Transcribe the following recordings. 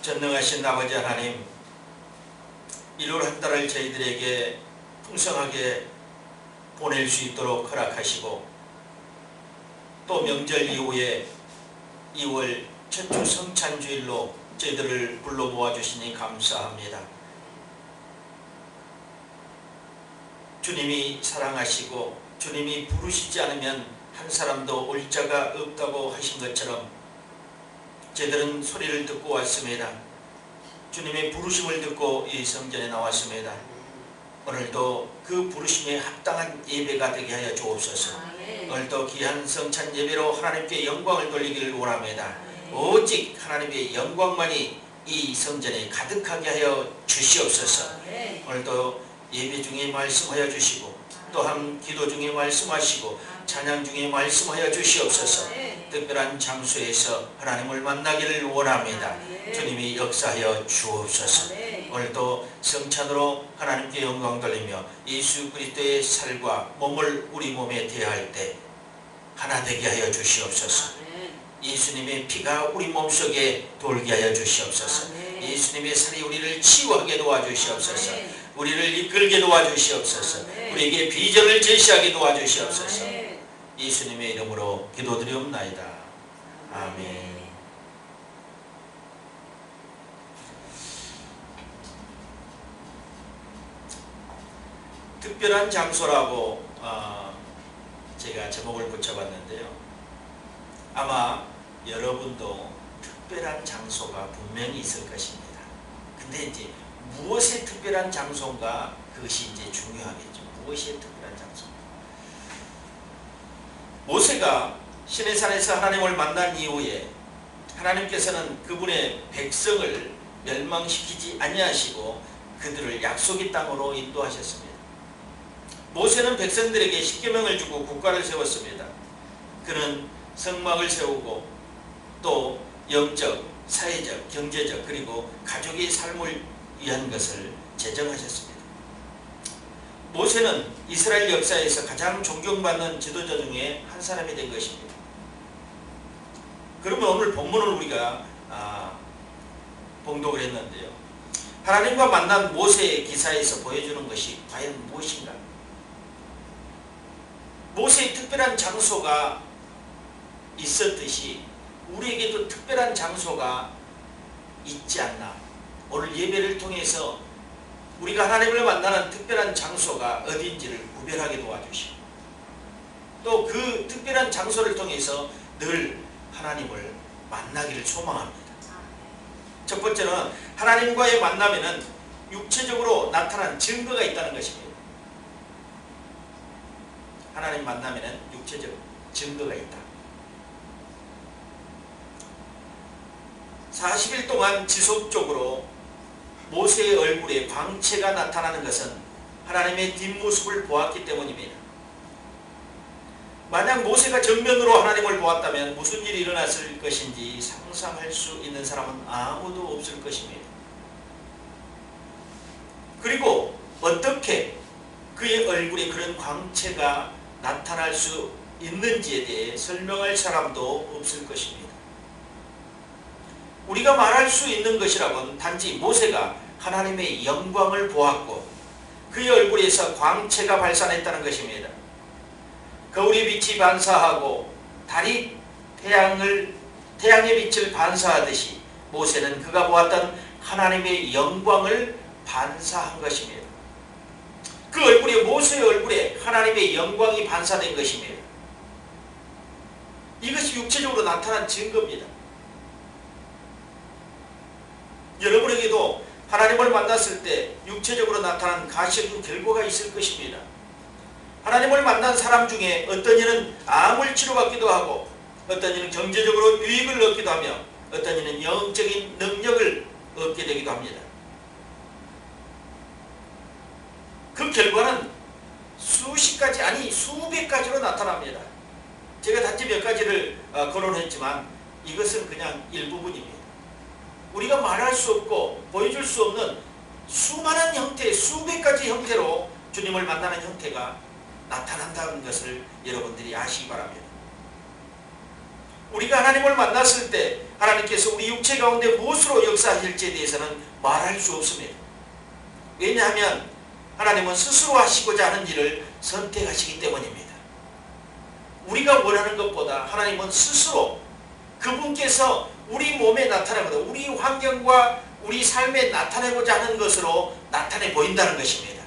전능하신 아버지 하나님, 1월 한 달을 저희들에게 풍성하게 보낼 수 있도록 허락하시고, 또 명절 이후에 2월 첫 주 성찬주일로 저희들을 불러 모아주시니 감사합니다. 주님이 사랑하시고 주님이 부르시지 않으면 한 사람도 올 자가 없다고 하신 것처럼 저희들은 소리를 듣고 왔습니다. 주님의 부르심을 듣고 이 성전에 나왔습니다. 오늘도 그 부르심에 합당한 예배가 되게 하여 주옵소서. 오늘도 귀한 성찬 예배로 하나님께 영광을 돌리기를 원합니다. 오직 하나님의 영광만이 이 성전에 가득하게 하여 주시옵소서. 오늘도 예배 중에 말씀하여 주시고, 또한 기도 중에 말씀하시고, 찬양 중에 말씀하여 주시옵소서. 특별한 장소에서 하나님을 만나기를 원합니다. 주님이 역사하여 주옵소서. 오늘도 성찬으로 하나님께 영광 돌리며 예수 그리스도의 살과 몸을 우리 몸에 대할 때 하나 되게 하여 주시옵소서. 예수님의 피가 우리 몸속에 돌게 하여 주시옵소서. 예수님의 살이 우리를 치유하게 도와주시옵소서. 우리를 이끌게 도와주시옵소서. 우리에게 비전을 제시하게 도와주시옵소서. 예수님의 이름으로 기도드리옵나이다. 아멘. 특별한 장소라고 제가 제목을 붙여봤는데요. 아마 여러분도 특별한 장소가 분명히 있을 것입니다. 근데 이제 무엇의 특별한 장소인가, 그것이 이제 중요하겠죠. 무엇이 특별한 장소? 모세가 시내산에서 하나님을 만난 이후에 하나님께서는 그분의 백성을 멸망시키지 아니하시고 그들을 약속의 땅으로 인도하셨습니다. 모세는 백성들에게 십계명을 주고 국가를 세웠습니다. 그는 성막을 세우고 또 영적, 사회적, 경제적, 그리고 가족의 삶을 위한 것을 제정하셨습니다. 모세는 이스라엘 역사에서 가장 존경받는 지도자 중에 한 사람이 된 것입니다. 그러면 오늘 본문을 우리가 봉독을 했는데요. 하나님과 만난 모세의 기사에서 보여주는 것이 과연 무엇인가? 모세의 특별한 장소가 있었듯이 우리에게도 특별한 장소가 있지 않나. 오늘 예배를 통해서 우리가 하나님을 만나는 특별한 장소가 어딘지를 구별하게 도와주시고, 또 그 특별한 장소를 통해서 늘 하나님을 만나기를 소망합니다. 첫 번째는 하나님과의 만남에는 육체적으로 나타난 증거가 있다는 것입니다. 하나님 만남에는 육체적 증거가 있다. 40일 동안 지속적으로 모세의 얼굴에 광채가 나타나는 것은 하나님의 뒷모습을 보았기 때문입니다. 만약 모세가 정면으로 하나님을 보았다면 무슨 일이 일어났을 것인지 상상할 수 있는 사람은 아무도 없을 것입니다. 그리고 어떻게 그의 얼굴에 그런 광채가 나타날 수 있는지에 대해 설명할 사람도 없을 것입니다. 우리가 말할 수 있는 것이라고는 단지 모세가 하나님의 영광을 보았고 그의 얼굴에서 광채가 발산했다는 것입니다. 거울의 빛이 반사하고 달이 태양의 빛을 반사하듯이 모세는 그가 보았던 하나님의 영광을 반사한 것입니다. 그 얼굴에, 모세의 얼굴에 하나님의 영광이 반사된 것입니다. 이것이 육체적으로 나타난 증거입니다. 여러분에게도 하나님을 만났을 때 육체적으로 나타난 가시적인 결과가 있을 것입니다. 하나님을 만난 사람 중에 어떤 이는 암을 치료받기도 하고, 어떤 이는 경제적으로 유익을 얻기도 하며, 어떤 이는 영적인 능력을 얻게 되기도 합니다. 그 결과는 수십 가지, 아니 수백 가지로 나타납니다. 제가 단지 몇 가지를 거론했지만 이것은 그냥 일부분입니다. 우리가 말할 수 없고 보여줄 수 없는 수많은 형태, 수백 가지 형태로 주님을 만나는 형태가 나타난다는 것을 여러분들이 아시기 바랍니다. 우리가 하나님을 만났을 때 하나님께서 우리 육체 가운데 무엇으로 역사하실지에 대해서는 말할 수 없습니다. 왜냐하면 하나님은 스스로 하시고자 하는 일을 선택하시기 때문입니다. 우리가 원하는 것보다 하나님은 스스로 그분께서 우리 몸에 나타나고자, 우리 환경과 우리 삶에 나타내고자 하는 것으로 나타내 보인다는 것입니다.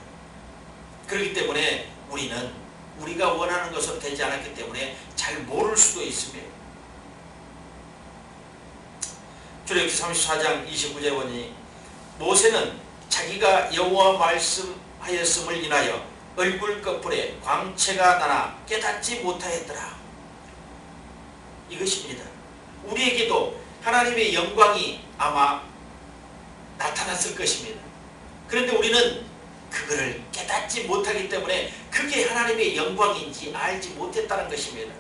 그렇기 때문에 우리는 우리가 원하는 것은 되지 않았기 때문에 잘 모를 수도 있습니다. 출애굽기 34장 29절에 보니 모세는 자기가 여호와 말씀하였음을 인하여 얼굴 끝불에 광채가 나나 깨닫지 못하였더라. 이것입니다. 우리에게도 하나님의 영광이 아마 나타났을 것입니다. 그런데 우리는 그거를 깨닫지 못하기 때문에 그게 하나님의 영광인지 알지 못했다는 것입니다.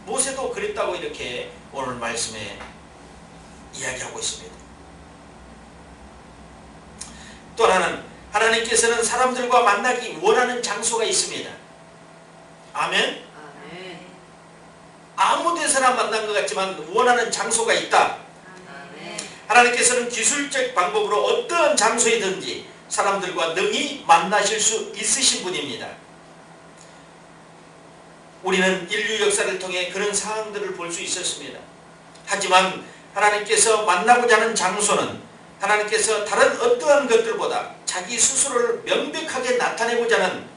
모세도 그랬다고 이렇게 오늘 말씀에 이야기하고 있습니다. 또 하나는 하나님께서는 사람들과 만나기 원하는 장소가 있습니다. 아멘? 아멘. 아무 데서나 만난 것 같지만 원하는 장소가 있다. 아멘. 하나님께서는 기술적 방법으로 어떤 장소이든지 사람들과 능히 만나실 수 있으신 분입니다. 우리는 인류 역사를 통해 그런 상황들을 볼 수 있었습니다. 하지만 하나님께서 만나고자 하는 장소는 하나님께서 다른 어떠한 것들보다 자기 스스로를 명백하게 나타내고자 하는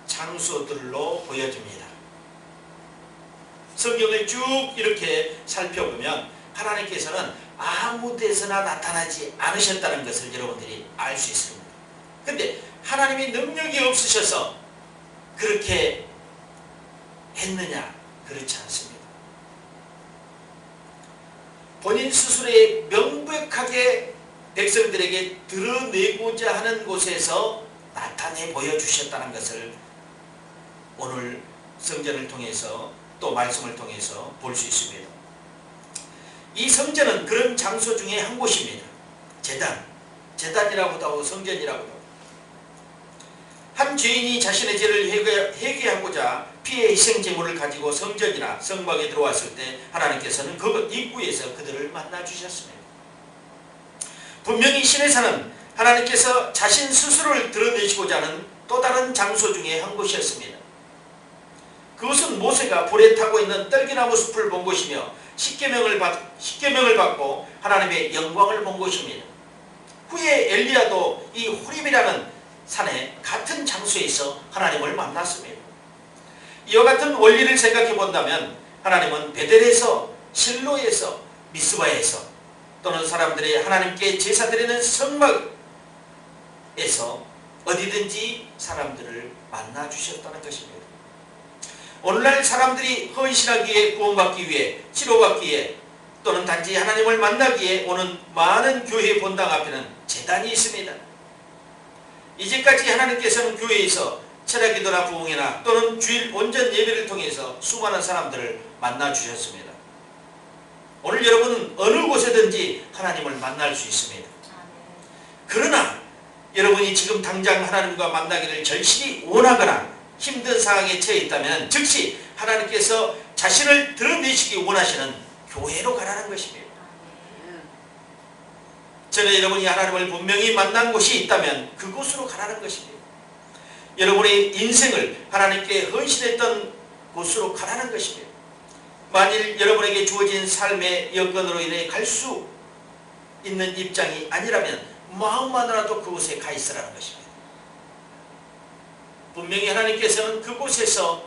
장소들로 보여집니다. 성경을 쭉 이렇게 살펴보면 하나님께서는 아무 데서나 나타나지 않으셨다는 것을 여러분들이 알 수 있습니다. 그런데 하나님의 능력이 없으셔서 그렇게 했느냐? 그렇지 않습니다. 본인 스스로의 명백하게 백성들에게 드러내고자 하는 곳에서 나타내 보여주셨다는 것을 오늘 성전을 통해서 또 말씀을 통해서 볼 수 있습니다. 이 성전은 그런 장소 중에 한 곳입니다. 제단이라고도 하고 성전이라고도 하고, 한 죄인이 자신의 죄를 회개하고자 피의 희생제물을 가지고 성전이나 성막에 들어왔을 때 하나님께서는 그 입구에서 그들을 만나주셨습니다. 분명히 시내산은 하나님께서 자신 스스로를 드러내시고자 하는 또 다른 장소 중에 한 곳이었습니다. 그것은 모세가 불에 타고 있는 떨기나무 숲을 본 곳이며 십계명을 받고 하나님의 영광을 본 곳입니다. 후에 엘리야도 이 호립이라는 산에 같은 장소에서 하나님을 만났습니다. 이와 같은 원리를 생각해 본다면 하나님은 베델에서, 실로에서, 미스바에서 또는 사람들이 하나님께 제사 드리는 성막에서 어디든지 사람들을 만나 주셨다는 것입니다. 오늘날 사람들이 헌신하기에, 구원받기 위해, 치료받기 위해 또는 단지 하나님을 만나기에 오는 많은 교회 본당 앞에는 제단이 있습니다. 이제까지 하나님께서는 교회에서 철야기도나 부흥회나 또는 주일 온전 예배를 통해서 수많은 사람들을 만나 주셨습니다. 오늘 여러분은 어느 곳에든지 하나님을 만날 수 있습니다. 그러나 여러분이 지금 당장 하나님과 만나기를 절실히 원하거나 힘든 상황에 처해 있다면 즉시 하나님께서 자신을 드러내시기 원하시는 교회로 가라는 것입니다. 저는 여러분이 하나님을 분명히 만난 곳이 있다면 그곳으로 가라는 것입니다. 여러분의 인생을 하나님께 헌신했던 곳으로 가라는 것입니다. 만일 여러분에게 주어진 삶의 여건으로 인해 갈 수 있는 입장이 아니라면 마음만으로도 그곳에 가 있으라는 것입니다. 분명히 하나님께서는 그곳에서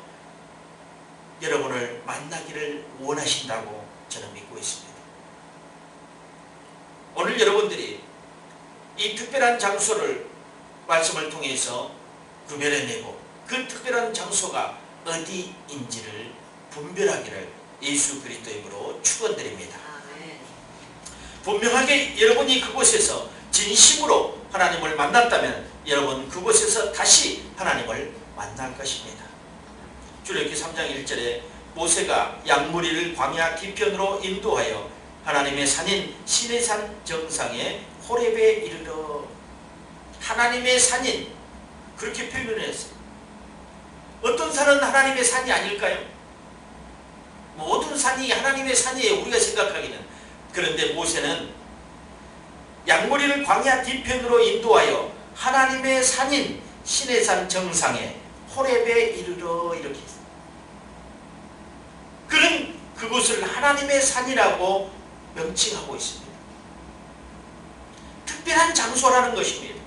여러분을 만나기를 원하신다고 저는 믿고 있습니다. 오늘 여러분들이 이 특별한 장소를 말씀을 통해서 구별해내고 그 특별한 장소가 어디인지를 분별하기를 예수 그리스도의 이름으로 축원드립니다. 분명하게 여러분이 그곳에서 진심으로 하나님을 만났다면 여러분 그곳에서 다시 하나님을 만날 것입니다. 출애굽기 3장 1절에 모세가 양무리를 광야 뒤편으로 인도하여 하나님의 산인 시내산 정상에 호렙에 이르러, 하나님의 산인 그렇게 표현을 했어요. 어떤 산은 하나님의 산이 아닐까요? 모든 산이 하나님의 산이에요. 우리가 생각하기는. 그런데 모세는 양머리를 광야 뒤편으로 인도하여 하나님의 산인 시내산 정상에 호렙에 이르러 이렇게 했습니다. 그는 그곳을 하나님의 산이라고 명칭하고 있습니다. 특별한 장소라는 것입니다.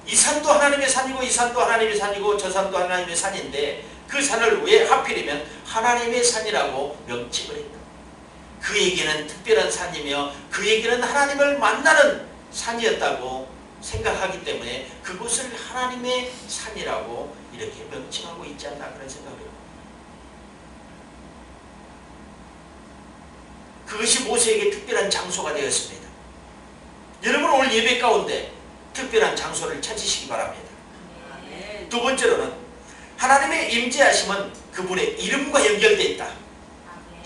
이 산도 하나님의 산이고 이 산도 하나님의 산이고 저 산도 하나님의 산인데 그 산을 왜 하필이면 하나님의 산이라고 명칭을 했다. 그에게는 특별한 산이며 그에게는 하나님을 만나는 산이었다고 생각하기 때문에 그곳을 하나님의 산이라고 이렇게 명칭하고 있지 않나 그런 생각을 해요. 그것이 모세에게 특별한 장소가 되었습니다. 여러분 오늘 예배 가운데 특별한 장소를 찾으시기 바랍니다. 두 번째로는 하나님의 임재하심은 그분의 이름과 연결되어 있다.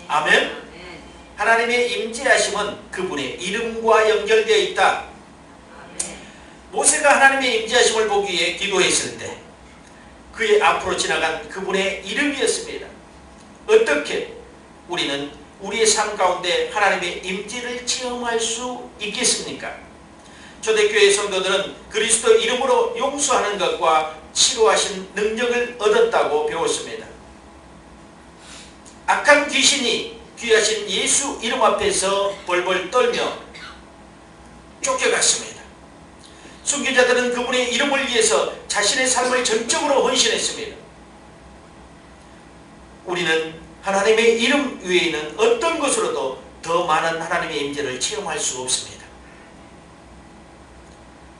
아멘. 하나님의 임재하심은 그분의 이름과 연결되어 있다. 모세가 하나님의 임재하심을 보기 위해 기도했을 때 그의 앞으로 지나간 그분의 이름이었습니다. 어떻게 우리는 우리의 삶 가운데 하나님의 임재를 체험할 수 있겠습니까? 초대교회 성도들은 그리스도 이름으로 용서하는 것과 치료하신 능력을 얻었다고 배웠습니다. 악한 귀신이 귀하신 예수 이름 앞에서 벌벌 떨며 쫓겨갔습니다. 순교자들은 그분의 이름을 위해서 자신의 삶을 전적으로 헌신했습니다. 우리는 하나님의 이름 외에는 어떤 것으로도 더 많은 하나님의 임재를 체험할 수 없습니다.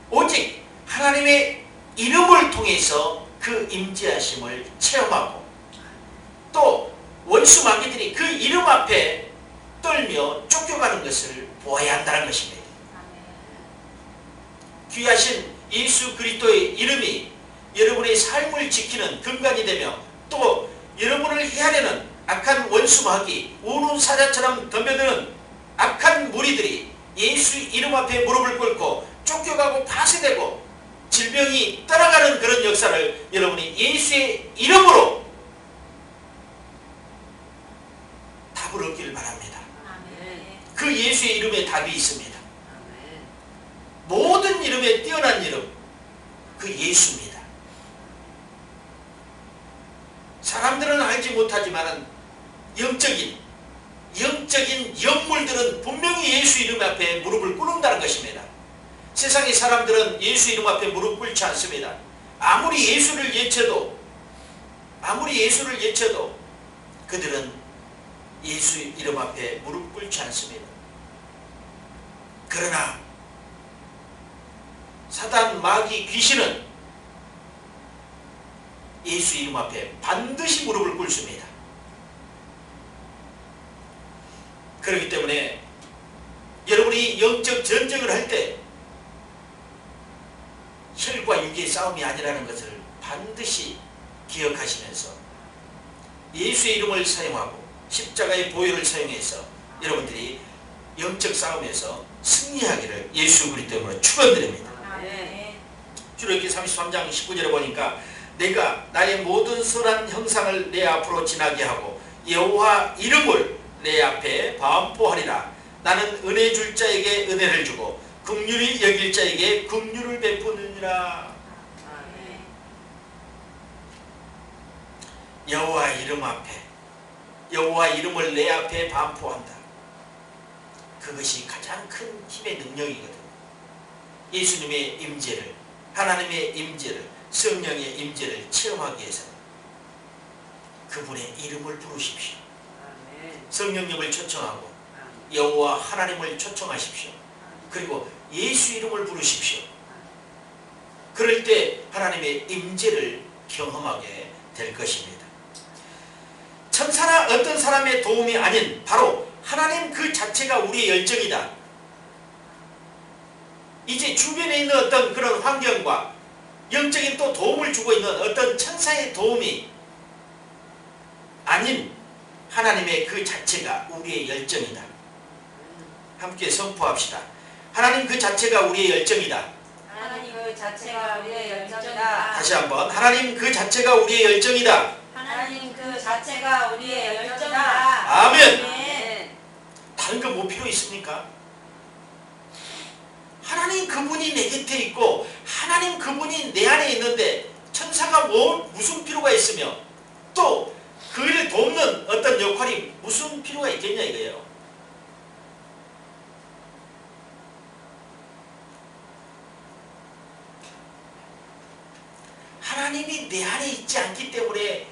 오직 하나님의 이름을 통해서 그 임재하심을 체험하고 또 원수 마귀들이 그 이름 앞에 떨며 쫓겨가는 것을 보아야 한다는 것입니다. 귀하신 예수 그리스도의 이름이 여러분의 삶을 지키는 근간이 되며 또 여러분을 헤아리는 악한 원수 마귀 우는 사자처럼 덤벼드는 악한 무리들이 예수 이름 앞에 무릎을 꿇고 쫓겨가고 파쇄되고 질병이 떠나가는 그런 역사를 여러분이 예수의 이름으로 답을 얻기를 바랍니다. 그 예수의 이름에 답이 있습니다. 모든 이름에 뛰어난 이름 그 예수입니다. 사람들은 알지 못하지만 영적인 영물들은 분명히 예수 이름 앞에 무릎을 꿇는다는 것입니다. 세상의 사람들은 예수 이름 앞에 무릎 꿇지 않습니다. 아무리 예수를 예쳐도 그들은 예수 이름 앞에 무릎 꿇지 않습니다. 그러나 사단, 마귀, 귀신은 예수 이름 앞에 반드시 무릎을 꿇습니다. 그렇기 때문에 여러분이 영적 전쟁을 할 때 혈과 육의 싸움이 아니라는 것을 반드시 기억하시면서 예수의 이름을 사용하고 십자가의 보혈을 사용해서 여러분들이 영적 싸움에서 승리하기를 예수 그리스도 이름으로 축원드립니다. 출애굽기 33장 19절에 보니까 내가 나의 모든 선한 형상을 내 앞으로 지나게 하고 여호와 이름을 내 앞에 반포하리라. 나는 은혜 줄 자에게 은혜를 주고 긍휼히 여길 자에게 긍휼을 베푸느니라. 여호와 이름 앞에 여호와 이름을 내 앞에 반포한다. 그것이 가장 큰 힘의 능력이거든요. 예수님의 임재를 하나님의 임재를 성령의 임재를 체험하기 위해서는 그분의 이름을 부르십시오. 성령님을 초청하고 여호와 하나님을 초청하십시오. 그리고 예수 이름을 부르십시오. 그럴 때 하나님의 임재를 경험하게 될 것입니다. 천사나 어떤 사람의 도움이 아닌 바로 하나님 그 자체가 우리의 열정이다. 이제 주변에 있는 어떤 그런 환경과 영적인 또 도움을 주고 있는 어떤 천사의 도움이 아닌 하나님의 그 자체가 우리의 열정이다. 함께 선포합시다. 하나님 그 자체가 우리의 열정이다. 하나님 그 자체가 우리의 열정이다. 다시 한번 하나님 그 자체가 우리의 열정이다. 하나님 그 자체가 우리의 열정이다. 역할이 무슨 필요가 있겠냐 이거예요. 하나님이 내 안에 있지 않기 때문에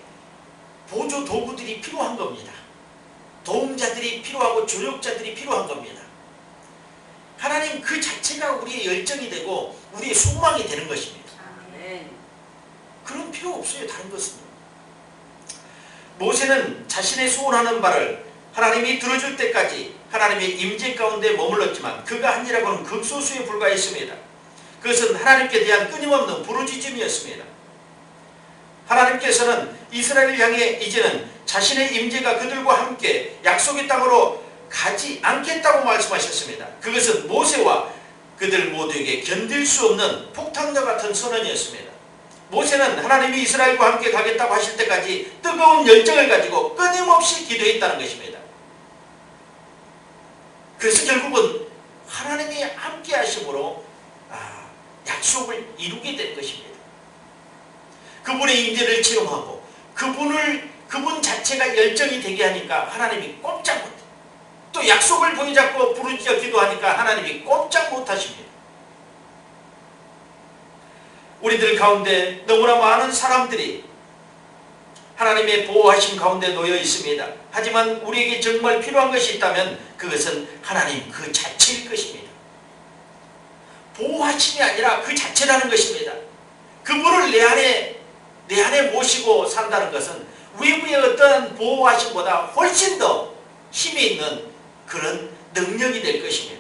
보조 도구들이 필요한 겁니다. 도움자들이 필요하고 조력자들이 필요한 겁니다. 하나님 그 자체가 우리의 열정이 되고 우리의 소망이 되는 것입니다. 아멘. 그런 필요 없어요. 다른 것은. 모세는 자신의 소원하는 바를 하나님이 들어줄 때까지 하나님의 임재 가운데 머물렀지만 그가 한 일하고는 극소수에 불과했습니다. 그것은 하나님께 대한 끊임없는 부르짖음이었습니다. 하나님께서는 이스라엘을 향해 이제는 자신의 임재가 그들과 함께 약속의 땅으로 가지 않겠다고 말씀하셨습니다. 그것은 모세와 그들 모두에게 견딜 수 없는 폭탄과 같은 선언이었습니다. 모세는 하나님이 이스라엘과 함께 가겠다고 하실 때까지 뜨거운 열정을 가지고 끊임없이 기도했다는 것입니다. 그래서 결국은 하나님이 함께 하심으로 약속을 이루게 된 것입니다. 그분의 임재를 체험하고 그분 자체가 열정이 되게 하니까 하나님이 꼼짝 못해요. 또 약속을 보여잡고 부르짖어 기도하니까 하나님이 꼼짝 못하십니다. 우리들 가운데 너무나 많은 사람들이 하나님의 보호하심 가운데 놓여 있습니다. 하지만 우리에게 정말 필요한 것이 있다면 그것은 하나님 그 자체일 것입니다. 보호하심이 아니라 그 자체라는 것입니다. 그분을 내 안에 모시고 산다는 것은 외부의 어떤 보호하심보다 훨씬 더 힘이 있는 그런 능력이 될 것입니다.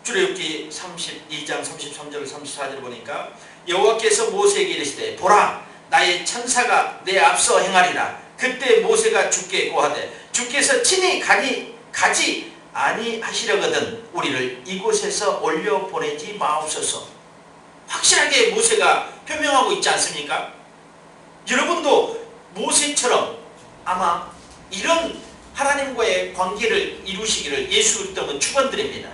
출애굽기 32장 33절 34절 보니까 여호와께서 모세에게 이르시되 보라 나의 천사가 내 앞서 행하리라. 그때 모세가 주께 고하되 주께서 친히 가지 아니하시려거든 우리를 이곳에서 올려 보내지 마옵소서. 확실하게 모세가 표명하고 있지 않습니까? 여러분도 모세처럼 아마 이런 하나님과의 관계를 이루시기를 예수 그리스도는 축원드립니다.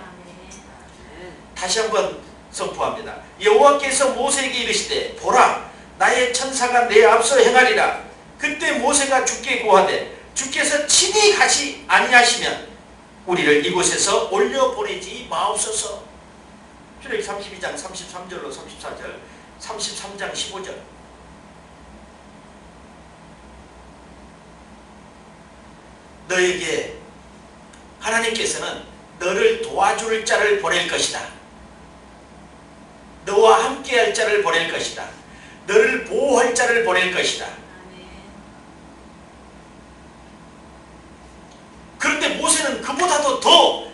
다시 한번 선포합니다. 여호와께서 모세에게 이르시되 보라 나의 천사가 내 앞서 행하리라. 그때 모세가 주께 고하되 주께서 친히 가지 아니하시면 우리를 이곳에서 올려보내지 마옵소서. 출애굽기 32장 33절로 34절 33장 15절. 너에게 하나님께서는 너를 도와줄 자를 보낼 것이다. 너와 함께할 자를 보낼 것이다. 너를 보호할 자를 보낼 것이다. 그런데 모세는 그보다도 더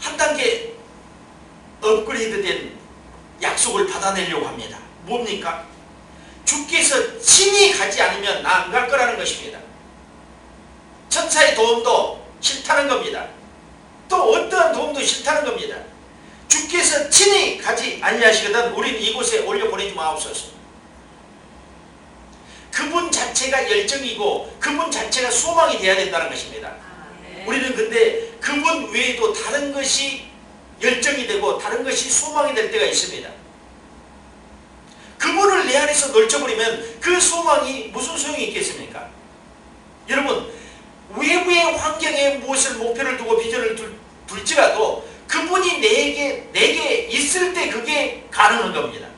한 단계 업그레이드된 약속을 받아내려고 합니다. 뭡니까? 주께서 친히 가지 않으면 나 안 갈 거라는 것입니다. 천사의 도움도 싫다는 겁니다. 또 어떠한 도움도 싫다는 겁니다. 주께서 친히 가지 아니하시거든 우린 이곳에 올려보내지 마옵소서. 그분 자체가 열정이고 그분 자체가 소망이 되어야 된다는 것입니다. 우리는 근데 그분 외에도 다른 것이 열정이 되고 다른 것이 소망이 될 때가 있습니다. 그분을 내 안에서 넓혀버리면 그 소망이 무슨 소용이 있겠습니까? 여러분 외부의 환경에 무엇을 목표를 두고 비전을 둘지라도 그분이 내게 있을 때 그게 가능한 겁니다.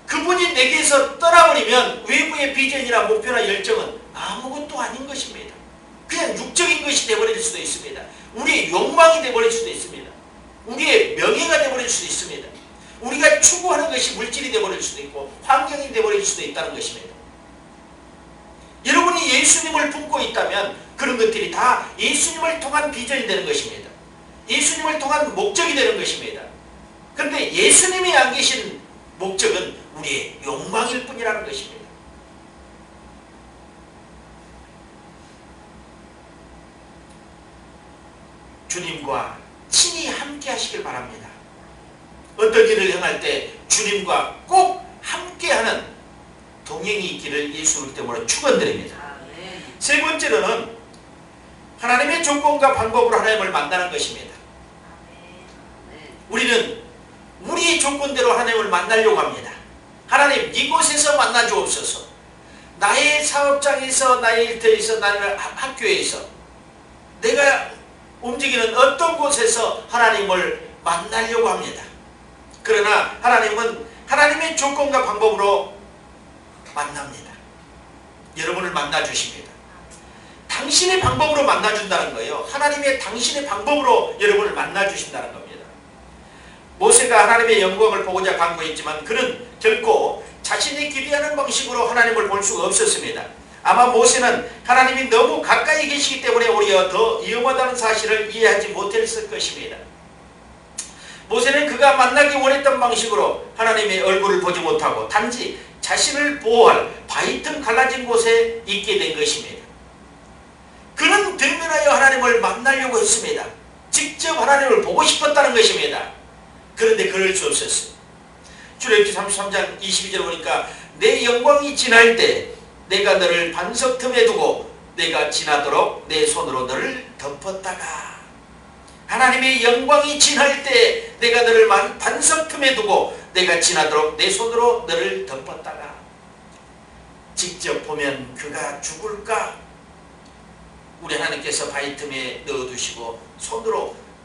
그분이 내게서 떠나버리면 외부의 비전이나 목표나 열정은 아무것도 아닌 것입니다. 그냥 육적인 것이 되어버릴 수도 있습니다. 우리의 욕망이 되어버릴 수도 있습니다. 우리의 명예가 되어버릴 수도 있습니다. 우리가 추구하는 것이 물질이 되어버릴 수도 있고 환경이 되어버릴 수도 있다는 것입니다. 여러분이 예수님을 품고 있다면 그런 것들이 다 예수님을 통한 비전이 되는 것입니다. 예수님을 통한 목적이 되는 것입니다. 그런데 예수님이 안 계신 목적은 우리의 욕망일 뿐이라는 것입니다. 주님과 친히 함께 하시길 바랍니다. 어떤 일을 행할 때 주님과 꼭 함께하는 동행이 있기를 예수 그리스도로 축원드립니다. 세 번째로는 하나님의 조건과 방법으로 하나님을 만나는 것입니다. 우리는 우리의 조건대로 하나님을 만나려고 합니다. 하나님 이곳에서 만나 주옵소서. 나의 사업장에서, 나의 일터에서, 나의 학교에서, 내가 움직이는 어떤 곳에서 하나님을 만나려고 합니다. 그러나 하나님은 하나님의 조건과 방법으로 만납니다. 여러분을 만나주십니다. 당신의 방법으로 만나준다는 거예요. 하나님의 당신의 방법으로 여러분을 만나주신다는 겁니다. 모세가 하나님의 영광을 보고자 간구했지만 그는 결코 자신이 기대하는 방식으로 하나님을 볼 수가 없었습니다. 아마 모세는 하나님이 너무 가까이 계시기 때문에 오히려 더 위험하다는 사실을 이해하지 못했을 것입니다. 모세는 그가 만나기 원했던 방식으로 하나님의 얼굴을 보지 못하고 단지 자신을 보호할 바위 틈 갈라진 곳에 있게 된 것입니다. 그는 대면하여 하나님을 만나려고 했습니다. 직접 하나님을 보고 싶었다는 것입니다. 그런데 그럴 수 없었어요. 출애굽기 33장 22절 보니까 내 영광이 지날 때 내가 너를 반석 틈에 두고 내가 지나도록 내 손으로 너를 덮었다가, 하나님의 영광이 지날 때 내가 너를 반석 틈에 두고 내가 지나도록 내 손으로 너를 덮었다가, 직접 보면 그가 죽을까? 우리 하나님께서 바위 틈에 넣어두시고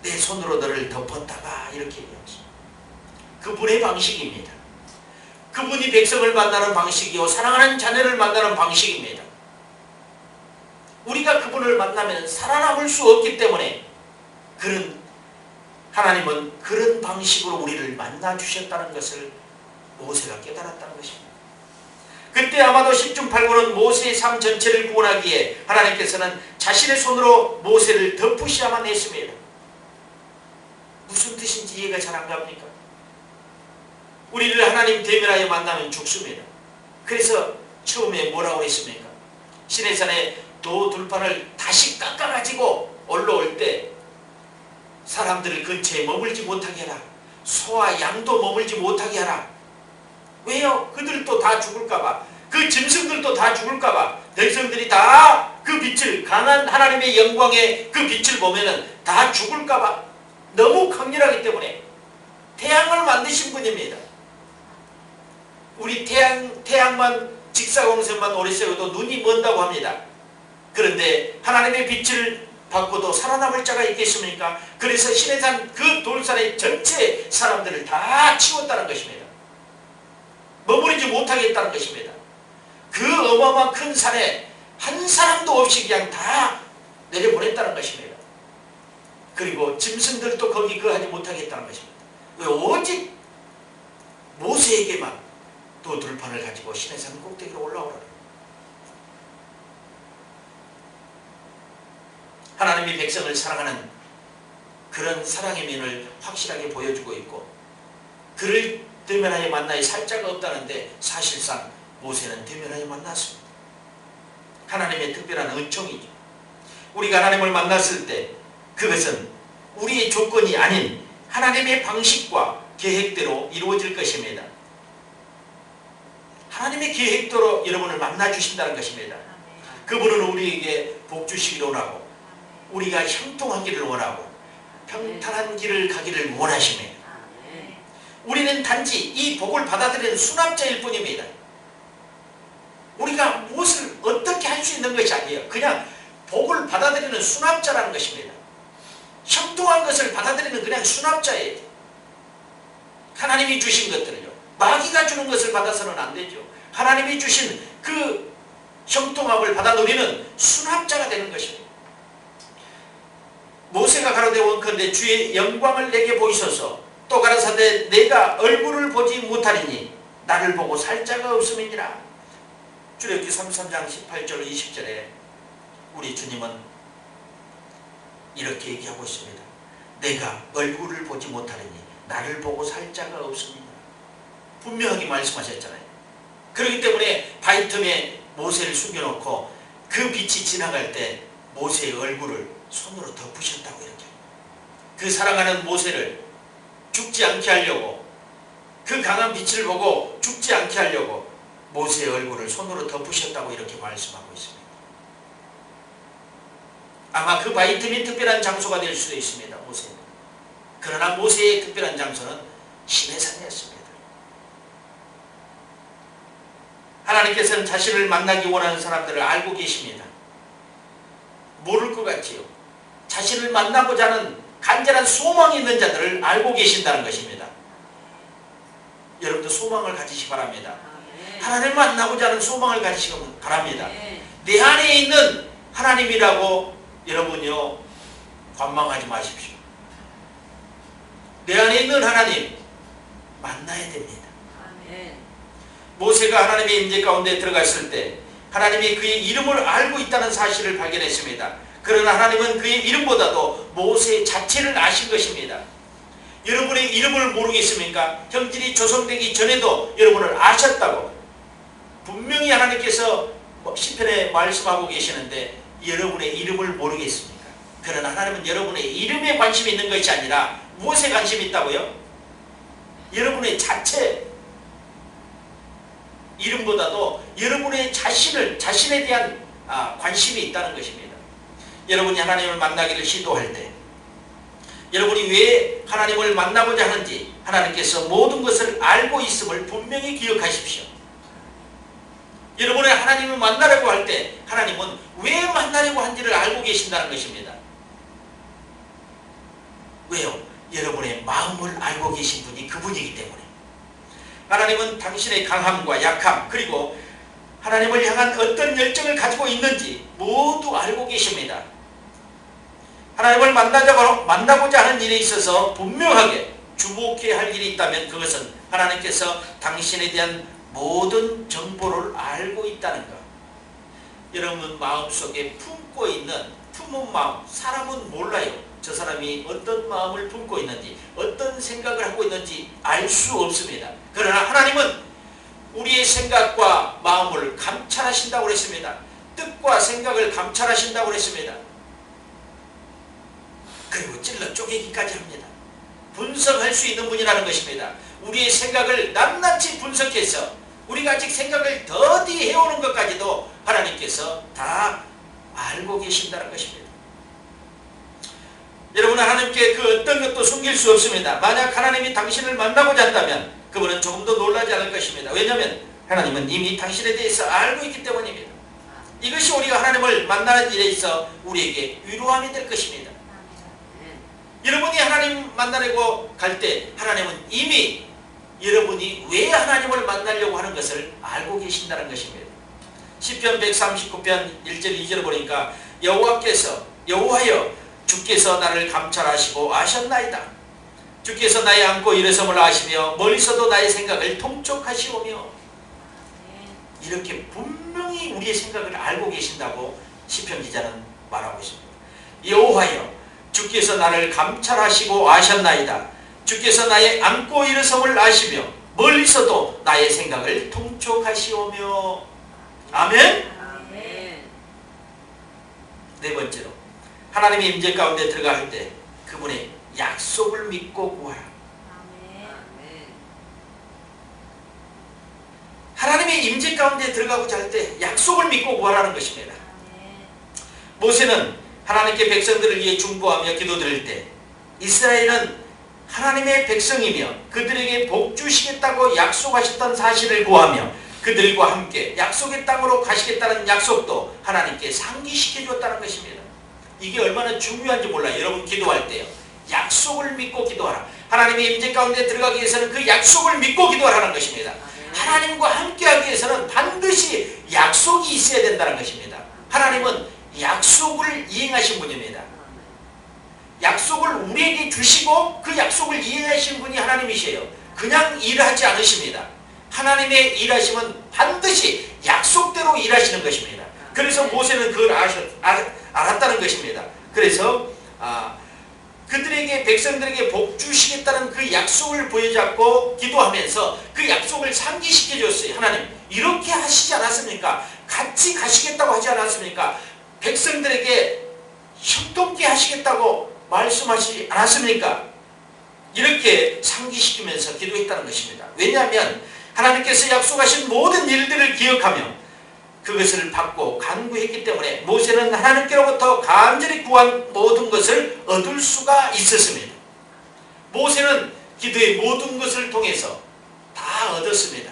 내 손으로 너를 덮었다가 이렇게 얘기하십니다. 그분의 방식입니다. 그분이 백성을 만나는 방식이요, 사랑하는 자녀를 만나는 방식입니다. 우리가 그분을 만나면 살아남을 수 없기 때문에 하나님은 그런 방식으로 우리를 만나주셨다는 것을 모세가 깨달았다는 것입니다. 그때 아마도 10중 8구는 모세의 삶 전체를 구원하기에 하나님께서는 자신의 손으로 모세를 덮으셔야만 했습니다. 무슨 뜻인지 이해가 잘 안 갑니까? 우리를 하나님 대면하여 만나면 죽습니다. 그래서 처음에 뭐라고 했습니까? 시내산에 도 둘판을 다시 깎아가지고 올라올 때 사람들을 근처에 머물지 못하게 하라. 소와 양도 머물지 못하게 하라. 왜요? 그들도 다 죽을까봐, 그 짐승들도 다 죽을까봐, 백성들이 다 그 빛을, 강한 하나님의 영광의 그 빛을 보면은 다 죽을까봐 너무 강렬하기 때문에 태양을 만드신 분입니다. 우리 태양만 직사광선만 오래 세워도 눈이 먼다고 합니다. 그런데 하나님의 빛을 받고도 살아남을 자가 있겠습니까? 그래서 시내산 그 돌산의 전체 사람들을 다 치웠다는 것입니다. 머무르지 못하겠다는 것입니다. 그 어마어마한 큰 산에 한 사람도 없이 그냥 다 내려보냈다는 것입니다. 그리고 짐승들도 거기 하지 못하겠다는 것입니다. 왜? 오직 모세에게만 또 들판을 가지고 시내산 꼭대기로 올라오라. 하나님이 백성을 사랑하는 그런 사랑의 면을 확실하게 보여주고 있고, 그를 대면하여 만나야 살 자가 없다는데 사실상 모세는 대면하여 만났습니다. 하나님의 특별한 은총이죠. 우리가 하나님을 만났을 때 그것은 우리의 조건이 아닌 하나님의 방식과 계획대로 이루어질 것입니다. 하나님의 계획대로 여러분을 만나주신다는 것입니다. 그분은 우리에게 복 주시기를 원하고, 우리가 형통하기를 원하고, 평탄한 길을 가기를 원하십니다. 우리는 단지 이 복을 받아들이는 수납자일 뿐입니다. 우리가 무엇을 어떻게 할 수 있는 것이 아니에요. 그냥 복을 받아들이는 수납자라는 것입니다. 형통한 것을 받아들이는 그냥 수납자예요. 하나님이 주신 것들을요, 마귀가 주는 것을 받아서는 안 되죠. 하나님이 주신 그 형통함을 받아 누리는 수납자가 되는 것입니다. 모세가 가로되 원컨대 주의 영광을 내게 보이소서. 또 가라사대 내가 얼굴을 보지 못하리니 나를 보고 살 자가 없음이니라. 출애굽기 33장 18절 20절에 우리 주님은 이렇게 얘기하고 있습니다. 내가 얼굴을 보지 못하리니 나를 보고 살 자가 없습니다. 분명하게 말씀하셨잖아요. 그렇기 때문에 바위 틈에 모세를 숨겨놓고 그 빛이 지나갈 때 모세의 얼굴을 손으로 덮으셨다고 이렇게. 그 사랑하는 모세를 죽지 않게 하려고, 그 강한 빛을 보고 죽지 않게 하려고 모세의 얼굴을 손으로 덮으셨다고 이렇게 말씀하고 있습니다. 아마 그 바위 틈이 특별한 장소가 될 수도 있습니다. 모세는. 그러나 모세의 특별한 장소는 시내산이었습니다. 하나님께서는 자신을 만나기 원하는 사람들을 알고 계십니다. 모를 것 같지요. 자신을 만나고자 하는 간절한 소망이 있는 자들을 알고 계신다는 것입니다. 여러분도 소망을 가지시기 바랍니다. 하나님을 만나고자 하는 소망을 가지시기 바랍니다. 내 안에 있는 하나님이라고 여러분요 관망하지 마십시오. 내 안에 있는 하나님 만나야 됩니다. 모세가 하나님의 임재 가운데 들어갔을 때 하나님이 그의 이름을 알고 있다는 사실을 발견했습니다. 그러나 하나님은 그의 이름보다도 모세 자체를 아신 것입니다. 여러분의 이름을 모르겠습니까? 형질이 조성되기 전에도 여러분을 아셨다고 분명히 하나님께서 시편에 말씀하고 계시는데 여러분의 이름을 모르겠습니까? 그러나 하나님은 여러분의 이름에 관심이 있는 것이 아니라 무엇에 관심이 있다고요? 여러분의 자체 이름보다도 여러분의 자신에 대한 관심이 있다는 것입니다. 여러분이 하나님을 만나기를 시도할 때 여러분이 왜 하나님을 만나고자 하는지 하나님께서 모든 것을 알고 있음을 분명히 기억하십시오. 여러분이 하나님을 만나려고 할 때 하나님은 왜 만나려고 한지를 알고 계신다는 것입니다. 왜요? 여러분의 마음을 알고 계신 분이 그분이기 때문에. 하나님은 당신의 강함과 약함 그리고 하나님을 향한 어떤 열정을 가지고 있는지 모두 알고 계십니다. 하나님을 만나고자 하는 일에 있어서 분명하게 주목해야 할 일이 있다면 그것은 하나님께서 당신에 대한 모든 정보를 알고 있다는 것. 여러분 마음속에 품은 마음, 사람은 몰라요. 저 사람이 어떤 마음을 품고 있는지 어떤 생각을 하고 있는지 알 수 없습니다. 그러나 하나님은 우리의 생각과 마음을 감찰하신다고 했습니다. 뜻과 생각을 감찰하신다고 했습니다. 그리고 찔러 쪼개기까지 합니다. 분석할 수 있는 분이라는 것입니다. 우리의 생각을 낱낱이 분석해서 우리가 아직 생각을 더디 해오는 것까지도 하나님께서 다 알고 계신다는 것입니다. 여러분 하나님께 그 어떤 것도 숨길 수 없습니다. 만약 하나님이 당신을 만나고자 한다면 그분은 조금 더 놀라지 않을 것입니다. 왜냐하면 하나님은 이미 당신에 대해서 알고 있기 때문입니다. 이것이 우리가 하나님을 만나는 일에 있어 우리에게 위로함이 될 것입니다. 여러분이 하나님 만나려고 갈 때 하나님은 이미 여러분이 왜 하나님을 만나려고 하는 것을 알고 계신다는 것입니다. 시편 139편 1절 2절을 보니까 여호와여 주께서 나를 감찰하시고 아셨나이다. 주께서 나의 안고 일어섬을 아시며 멀리서도 나의 생각을 통촉하시오며. 이렇게 분명히 우리의 생각을 알고 계신다고 시편 기자는 말하고 있습니다. 여호와여 주께서 나를 감찰하시고 아셨나이다. 주께서 나의 안고 일어섬을 아시며 멀리서도 나의 생각을 통촉하시오며. 아멘. 네 번째로 하나님의 임재 가운데 들어갈 때 그분의 약속을 믿고 구하라. 하나님의 임재 가운데 들어가고자 할 때 약속을 믿고 구하라는 것입니다. 모세는 하나님께 백성들을 위해 중보하며 기도드릴 때 이스라엘은 하나님의 백성이며 그들에게 복 주시겠다고 약속하셨던 사실을 구하며 그들과 함께 약속의 땅으로 가시겠다는 약속도 하나님께 상기시켜 줬다는 것입니다. 이게 얼마나 중요한지 몰라요. 여러분 기도할 때요. 약속을 믿고 기도하라. 하나님의 임재 가운데 들어가기 위해서는 그 약속을 믿고 기도하라는 것입니다. 하나님과 함께하기 위해서는 반드시 약속이 있어야 된다는 것입니다. 하나님은 약속을 이행하신 분입니다. 약속을 우리에게 주시고 그 약속을 이행하신 분이 하나님이세요. 그냥 일하지 않으십니다. 하나님의 일하심은 반드시 약속대로 일하시는 것입니다. 그래서 모세는 그걸 알았다는 것입니다. 그래서 그들에게 백성들에게 복 주시겠다는 그 약속을 부여잡고 기도하면서 그 약속을 상기시켜 줬어요. 하나님 이렇게 하시지 않았습니까? 같이 가시겠다고 하지 않았습니까? 백성들에게 형통케 하시겠다고 말씀하시지 않았습니까? 이렇게 상기시키면서 기도했다는 것입니다. 왜냐하면 하나님께서 약속하신 모든 일들을 기억하며 그것을 받고 간구했기 때문에 모세는 하나님께로부터 간절히 구한 모든 것을 얻을 수가 있었습니다. 모세는 기도의 모든 것을 통해서 다 얻었습니다.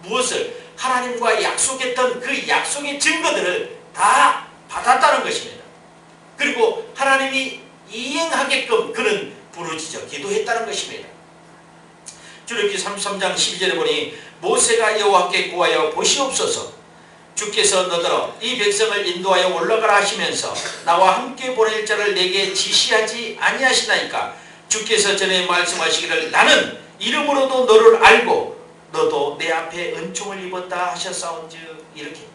무엇을? 하나님과 약속했던 그 약속의 증거들을 다 받았다는 것입니다. 그리고 하나님이 이행하게끔 그는 부르짖어 기도했다는 것입니다. 출애굽기 33장 12절에 보니 모세가 여호와께 구하여 보시옵소서 주께서 너더러 이 백성을 인도하여 올라가라 하시면서 나와 함께 보낼 자를 내게 지시하지 아니하시나이까 주께서 전에 말씀하시기를 나는 이름으로도 너를 알고 너도 내 앞에 은총을 입었다 하셨사온즉 이렇게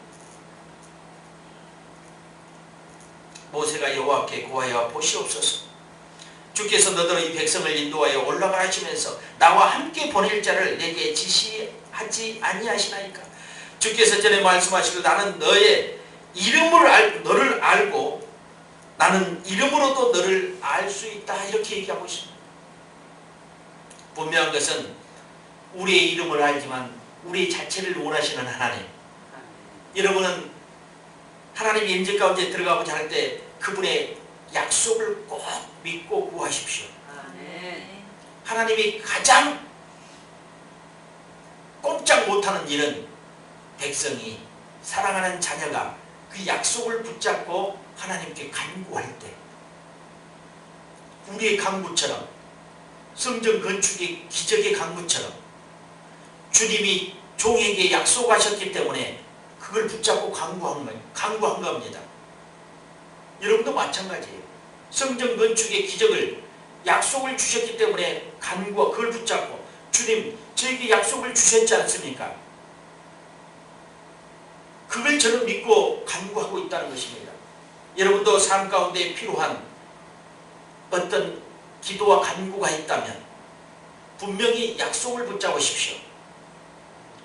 모세가 여호와께 구하여 보시옵소서 주께서 너더러 이 백성을 인도하여 올라가라 하시면서 나와 함께 보낼 자를 내게 지시하지 아니하시나이까 주께서 전에 말씀하시기를 나는 너의 너를 알고 나는 이름으로도 너를 알 수 있다 이렇게 얘기하고 있습니다. 분명한 것은 우리의 이름을 알지만 우리 자체를 원하시는 하나님. 여러분은 하나님의 임재 가운데 들어가고자 할 때 그분의 약속을 꼭 믿고 구하십시오. 하나님이 가장 꼼짝 못하는 일은 백성이 사랑하는 자녀가 그 약속을 붙잡고 하나님께 간구할 때 우리의 간구처럼 성전 건축의 기적의 간구처럼 주님이 종에게 약속하셨기 때문에 그걸 붙잡고 간구한 겁니다. 여러분도 마찬가지예요. 성전 건축의 기적을 약속을 주셨기 때문에 간구와 그걸 붙잡고 주님 저에게 약속을 주셨지 않습니까? 그걸 저는 믿고 간구하고 있다는 것입니다. 여러분도 삶 가운데 필요한 어떤 기도와 간구가 있다면 분명히 약속을 붙잡으십시오.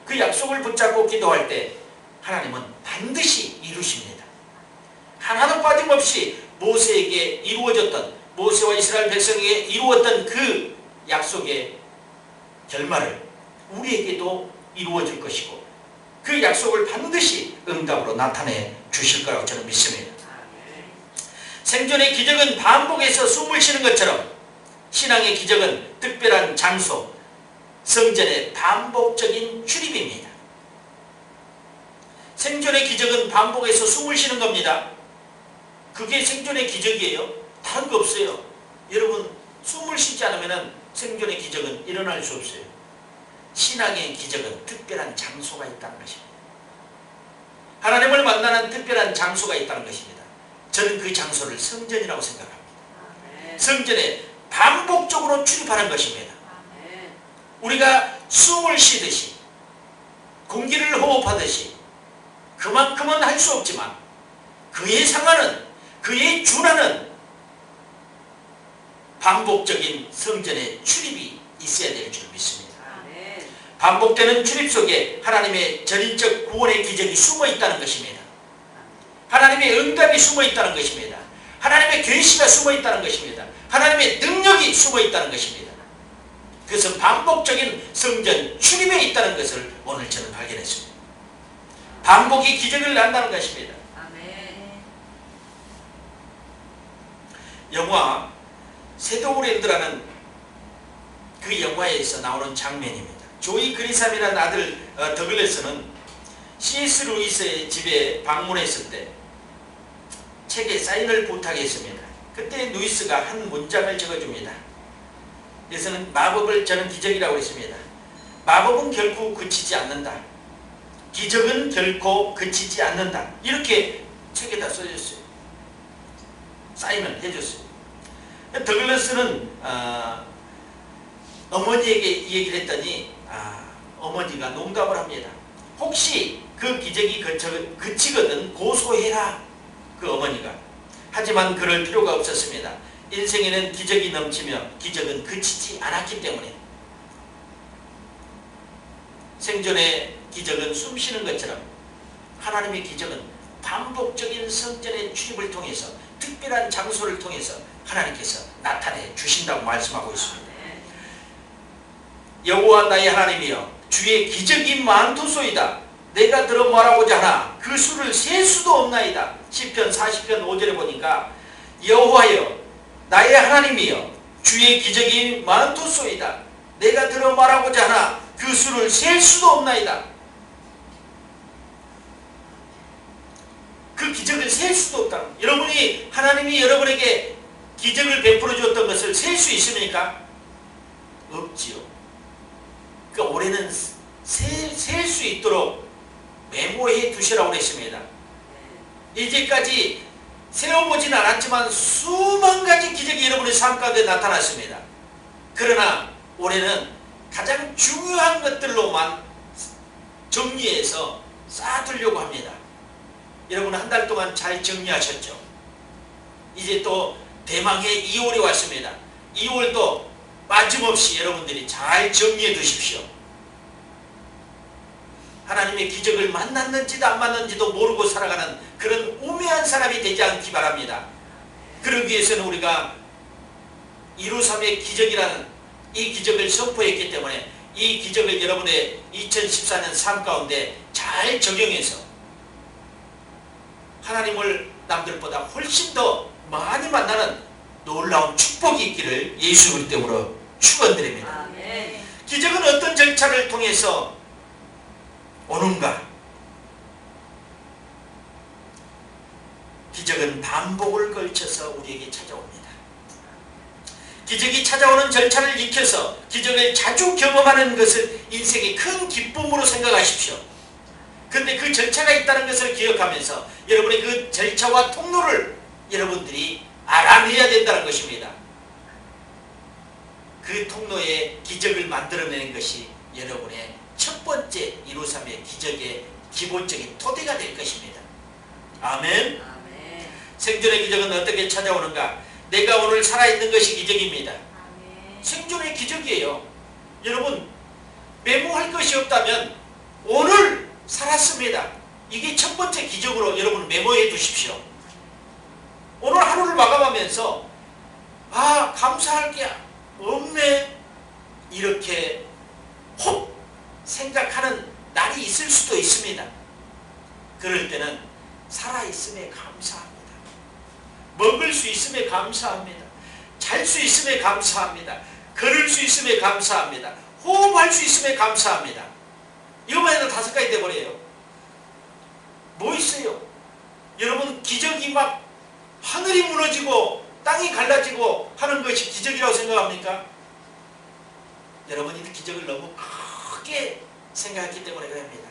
그 약속을 붙잡고 기도할 때 하나님은 반드시 이루십니다. 하나도 빠짐없이 모세에게 이루어졌던 모세와 이스라엘 백성에게 이루었던 그 약속의 결말을 우리에게도 이루어질 것이고 그 약속을 반드시 응답으로 나타내 주실 거라고 저는 믿습니다. 생존의 기적은 반복해서 숨을 쉬는 것처럼 신앙의 기적은 특별한 장소, 성전의 반복적인 출입입니다. 생존의 기적은 반복해서 숨을 쉬는 겁니다. 그게 생존의 기적이에요. 다른 거 없어요. 여러분 숨을 쉬지 않으면 생존의 기적은 일어날 수 없어요. 신앙의 기적은 특별한 장소가 있다는 것입니다. 하나님을 만나는 특별한 장소가 있다는 것입니다. 저는 그 장소를 성전이라고 생각합니다. 성전에 반복적으로 출입하는 것입니다. 우리가 숨을 쉬듯이 공기를 호흡하듯이 그만큼은 할 수 없지만 그에 상하는 그에 준하는 반복적인 성전의 출입이 있어야 될 줄 믿습니다. 반복되는 출입 속에 하나님의 전인적 구원의 기적이 숨어 있다는 것입니다. 하나님의 응답이 숨어 있다는 것입니다. 하나님의 계시가 숨어 있다는 것입니다. 하나님의 능력이 숨어 있다는 것입니다. 그것은 반복적인 성전 출입에 있다는 것을 오늘 저는 발견했습니다. 반복이 기적을 낳는다는 것입니다. 영화 섀도우랜드라는 그 영화에서 나오는 장면입니다. 조이 그리삼이라는 아들 더글래스는 C.S. 루이스의 집에 방문했을 때 책에 사인을 부탁했습니다. 그때 루이스가 한 문장을 적어줍니다. 그래서는 마법을 저는 기적이라고 했습니다. 마법은 결코 그치지 않는다. 기적은 결코 그치지 않는다. 이렇게 책에다 써줬어요. 사인을 해줬어요. 더글래스는 어머니에게 이 얘기를 했더니 어머니가 농담을 합니다. 혹시 그 기적이 그치거든 고소해라. 그 어머니가. 하지만 그럴 필요가 없었습니다. 인생에는 기적이 넘치며 기적은 그치지 않았기 때문에 생존의 기적은 숨 쉬는 것처럼 하나님의 기적은 반복적인 성전의 출입을 통해서 특별한 장소를 통해서 하나님께서 나타내 주신다고 말씀하고 있습니다. 여호와 나의 하나님이여 주의 기적이 많도소이다. 내가 들어 말하고자 하나 그 수를 셀 수도 없나이다. 시편 40편 5절에 보니까 여호와여 나의 하나님이여 주의 기적이 많도소이다. 내가 들어 말하고자 하나 그 수를 셀 수도 없나이다. 그 기적을 셀 수도 없다. 여러분이 하나님이 여러분에게 기적을 베풀어 주었던 것을 셀 수 있습니까? 없지요. 그 올해는 셀 수 있도록 메모해 두시라고 그랬습니다. 이제까지 세어보진 않았지만 수만 가지 기적이 여러분의 삶 가운데 나타났습니다. 그러나 올해는 가장 중요한 것들로만 정리해서 쌓아두려고 합니다. 여러분 한 달 동안 잘 정리하셨죠? 이제 또 대망의 2월이 왔습니다. 2월도 빠짐없이 여러분들이 잘 정리해 두십시오. 하나님의 기적을 만났는지도 안 만났는지도 모르고 살아가는 그런 우매한 사람이 되지 않기 바랍니다. 그러기 위해서는 우리가 153의 기적이라는 이 기적을 선포했기 때문에 이 기적을 여러분의 2014년 삶 가운데 잘 적용해서 하나님을 남들보다 훨씬 더 많이 만나는 놀라운 축복이 있기를 예수 그리스도 이름으로 축원드립니다. 아멘. 기적은 어떤 절차를 통해서 오는가? 기적은 반복을 걸쳐서 우리에게 찾아옵니다. 기적이 찾아오는 절차를 익혀서 기적을 자주 경험하는 것을 인생의 큰 기쁨으로 생각하십시오. 그런데 그 절차가 있다는 것을 기억하면서 여러분의 그 절차와 통로를 여러분들이 알아내야 된다는 것입니다. 그 통로에 기적을 만들어내는 것이 여러분의 첫 번째 153의 기적의 기본적인 토대가 될 것입니다. 아멘. 아멘. 생존의 기적은 어떻게 찾아오는가? 내가 오늘 살아있는 것이 기적입니다. 아멘. 생존의 기적이에요. 여러분 메모할 것이 없다면 오늘 살았습니다. 이게 첫 번째 기적으로 여러분 메모해 두십시오. 오늘 하루를 마감하면서 아 감사할 게 없네 이렇게 혹 생각하는 날이 있을 수도 있습니다. 그럴 때는 살아있음에 감사합니다. 먹을 수 있음에 감사합니다. 잘 수 있음에 감사합니다. 걸을 수 있음에 감사합니다. 호흡할 수 있음에 감사합니다. 이것만 해도 5가지 돼버려요. 뭐 있어요? 여러분 기적이 막 하늘이 무너지고 땅이 갈라지고 하는 것이 기적이라고 생각합니까? 여러분이 기적을 너무 크게 생각했기 때문에 그럽니다.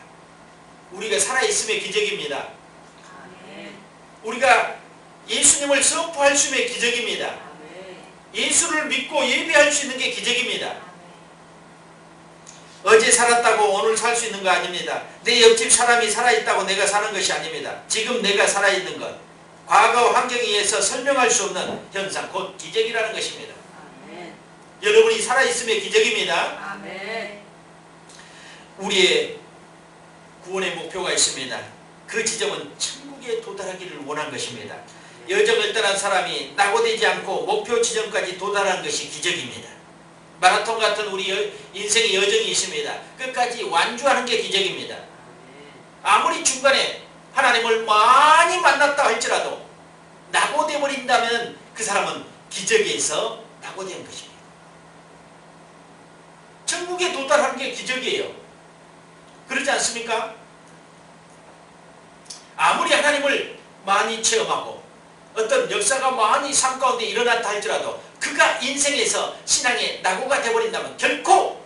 우리가 살아있음의 기적입니다. 아멘. 우리가 예수님을 선포할 수 있는 기적입니다. 아멘. 예수를 믿고 예배할 수 있는 게 기적입니다. 아멘. 어제 살았다고 오늘 살 수 있는 거 아닙니다. 내 옆집 사람이 살아있다고 내가 사는 것이 아닙니다. 지금 내가 살아있는 것, 과거 환경에 의해서 설명할 수 없는 현상, 곧 기적이라는 것입니다. 아멘. 여러분이 살아있음의 기적입니다. 아멘. 우리의 구원의 목표가 있습니다. 그 지점은 천국에 도달하기를 원한 것입니다. 여정을 떠난 사람이 낙오되지 않고 목표 지점까지 도달한 것이 기적입니다. 마라톤 같은 우리 인생의 여정이 있습니다. 끝까지 완주하는 게 기적입니다. 아무리 중간에 하나님을 많이 만났다 할지라도 낙오돼 버린다면 그 사람은 기적에서 낙오된 것입니다. 천국에 도달하는 게 기적이에요. 그렇지 않습니까? 아무리 하나님을 많이 체험하고 어떤 역사가 많이 삶 가운데 일어났다 할지라도 그가 인생에서 신앙의 낙오가 되어버린다면 결코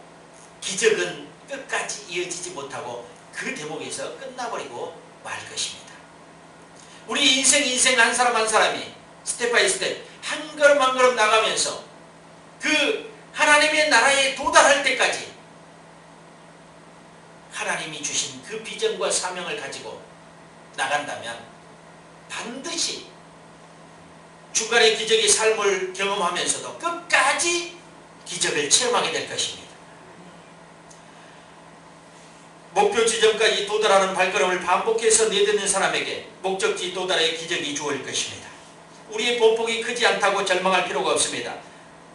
기적은 끝까지 이어지지 못하고 그 대목에서 끝나버리고 말 것입니다. 우리 인생 한 사람 한 사람이 스텝 바이 스텝 한 걸음 한 걸음 나가면서 그 하나님의 나라에 도달할 때까지 하나님이 주신 그 비전과 사명을 가지고 나간다면 반드시 중간에 기적의 삶을 경험하면서도 끝까지 기적을 체험하게 될 것입니다. 목표 지점까지 도달하는 발걸음을 반복해서 내딛는 사람에게 목적지 도달의 기적이 주어질 것입니다. 우리의 보폭이 크지 않다고 절망할 필요가 없습니다.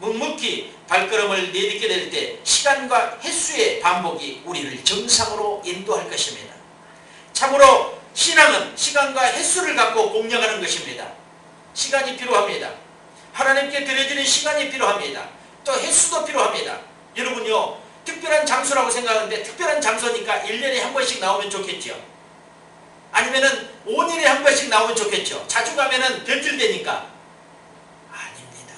묵묵히 발걸음을 내딛게 될 때 시간과 횟수의 반복이 우리를 정상으로 인도할 것입니다. 참으로 신앙은 시간과 횟수를 갖고 공략하는 것입니다. 시간이 필요합니다. 하나님께 드려지는 시간이 필요합니다. 또 횟수도 필요합니다. 여러분요 특별한 장소라고 생각하는데 특별한 장소니까 1년에 한 번씩 나오면 좋겠죠. 아니면은 5년에 한 번씩 나오면 좋겠죠. 자주 가면은 변질되니까. 아닙니다.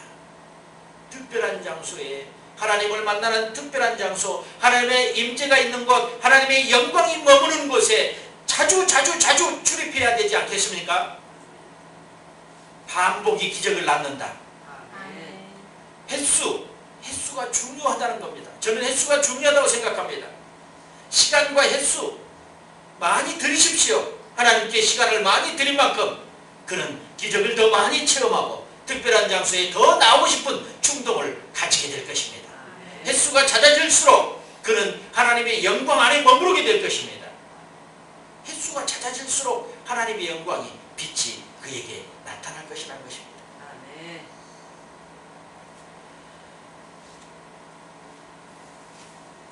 특별한 장소에 하나님을 만나는 특별한 장소, 하나님의 임재가 있는 곳, 하나님의 영광이 머무는 곳에 자주 출입해야 되지 않겠습니까? 반복이 기적을 낳는다. 아멘. 횟수가 중요하다는 겁니다. 저는 횟수가 중요하다고 생각합니다. 시간과 횟수 많이 들이십시오. 하나님께 시간을 많이 드린 만큼 그는 기적을 더 많이 체험하고 특별한 장소에 더 나오고 싶은 충동을 가지게 될 것입니다. 횟수가 잦아질수록 그는 하나님의 영광 안에 머무르게 될 것입니다. 횟수가 잦아질수록 하나님의 영광이 빛이 그에게 나타날 것이라는 것입니다. 아멘.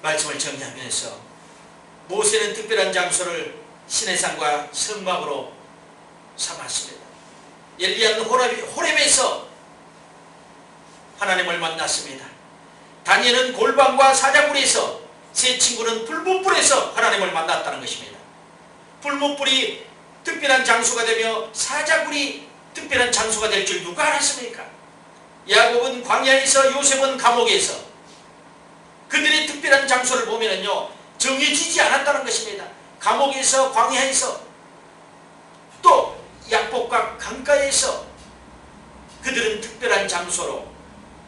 말씀을 정리하면서 모세는 특별한 장소를 시내산과 성막으로 삼았습니다. 엘리야는 호렙에서 하나님을 만났습니다. 다니엘은 골방과 사자굴에서, 세 친구는 불못불에서 하나님을 만났다는 것입니다. 불못불이 특별한 장소가 되며 사자굴이 특별한 장소가 될 줄 누가 알았습니까? 야곱은 광야에서, 요셉은 감옥에서. 그들의 특별한 장소를 보면은요, 정해지지 않았다는 것입니다. 감옥에서, 광야에서, 또 약복과 강가에서 그들은 특별한 장소로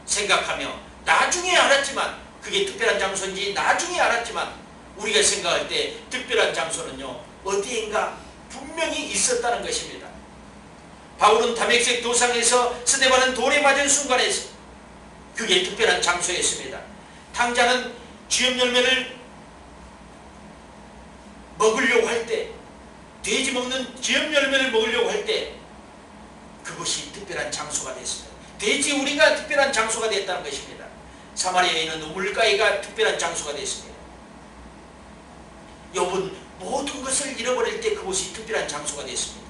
생각하며 나중에 알았지만, 그게 특별한 장소인지 나중에 알았지만, 우리가 생각할 때 특별한 장소는요, 어디인가 분명히 있었다는 것입니다. 바울은 담액색 도상에서, 스데반은 돌에 맞은 순간에서, 그게 특별한 장소였습니다. 탕자는 쥐염 열매를 먹으려고 할 때, 돼지 먹는 쥐염 열매를 먹으려고 할 때, 그것이 특별한 장소가 됐습니다. 돼지 우리가 특별한 장소가 됐다는 것입니다. 사마리아에 있는 우물가이가 특별한 장소가 됐습니다. 욥은 모든 것을 잃어버릴 때 그곳이 특별한 장소가 됐습니다.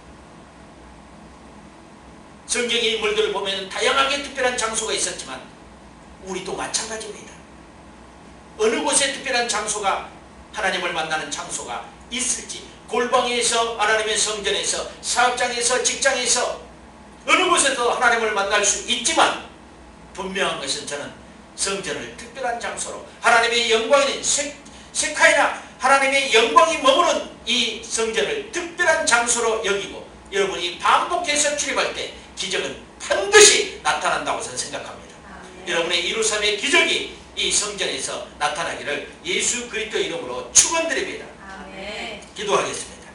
성경의 인물들을 보면 다양하게 특별한 장소가 있었지만 우리도 마찬가지입니다. 어느 곳에 특별한 장소가, 하나님을 만나는 장소가 있을지, 골방에서, 하나님의 성전에서, 사업장에서, 직장에서, 어느 곳에도 하나님을 만날 수 있지만 분명한 것은 저는 성전을 특별한 장소로, 하나님의 영광인 세카이나 하나님의 영광이 머무는 이 성전을 특별한 장소로 여기고, 여러분이 반복해서 출입할 때 기적은 반드시 나타난다고 저는 생각합니다. 여러분의 이루삼의 기적이 이 성전에서 나타나기를 예수 그리스도의 이름으로 축원드립니다. 기도하겠습니다.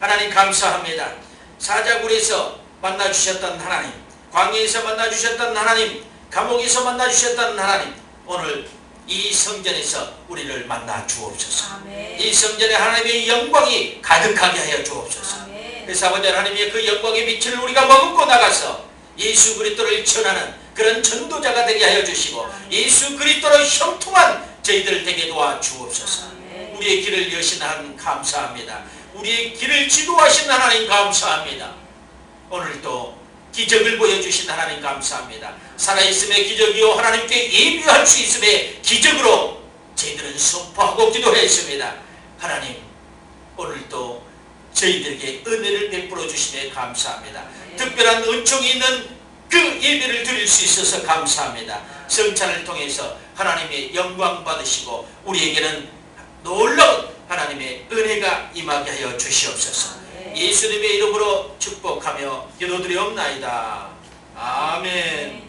하나님 감사합니다. 사자굴에서 만나주셨던 하나님, 광야에서 만나주셨던 하나님, 감옥에서 만나주셨던 하나님, 오늘 이 성전에서 우리를 만나 주옵소서. 이 성전에 하나님의 영광이 가득하게 하여 주옵소서. 그래서 아버지 하나님의 그 영광의 빛을 우리가 머금고 나가서 예수 그리스도를 전하는 그런 전도자가 되게 하여 주시고, 예수 그리스도로 형통한 저희들 되게 도와 주옵소서. 우리의 길을 여신 하나님 감사합니다. 우리의 길을 지도하신 하나님 감사합니다. 오늘도 기적을 보여주신 하나님 감사합니다. 살아있음의 기적이요, 하나님께 예비할 수 있음의 기적으로 저희들은 선포하고 기도했습니다. 하나님, 오늘도 저희들에게 은혜를 베풀어 주시에 감사합니다. 특별한 은총이 있는 그 예배를 드릴 수 있어서 감사합니다. 성찬을 통해서 하나님의 영광 받으시고 우리에게는 놀라운 하나님의 은혜가 임하게 하여 주시옵소서. 예수님의 이름으로 축복하며 기도드리옵나이다. 아멘.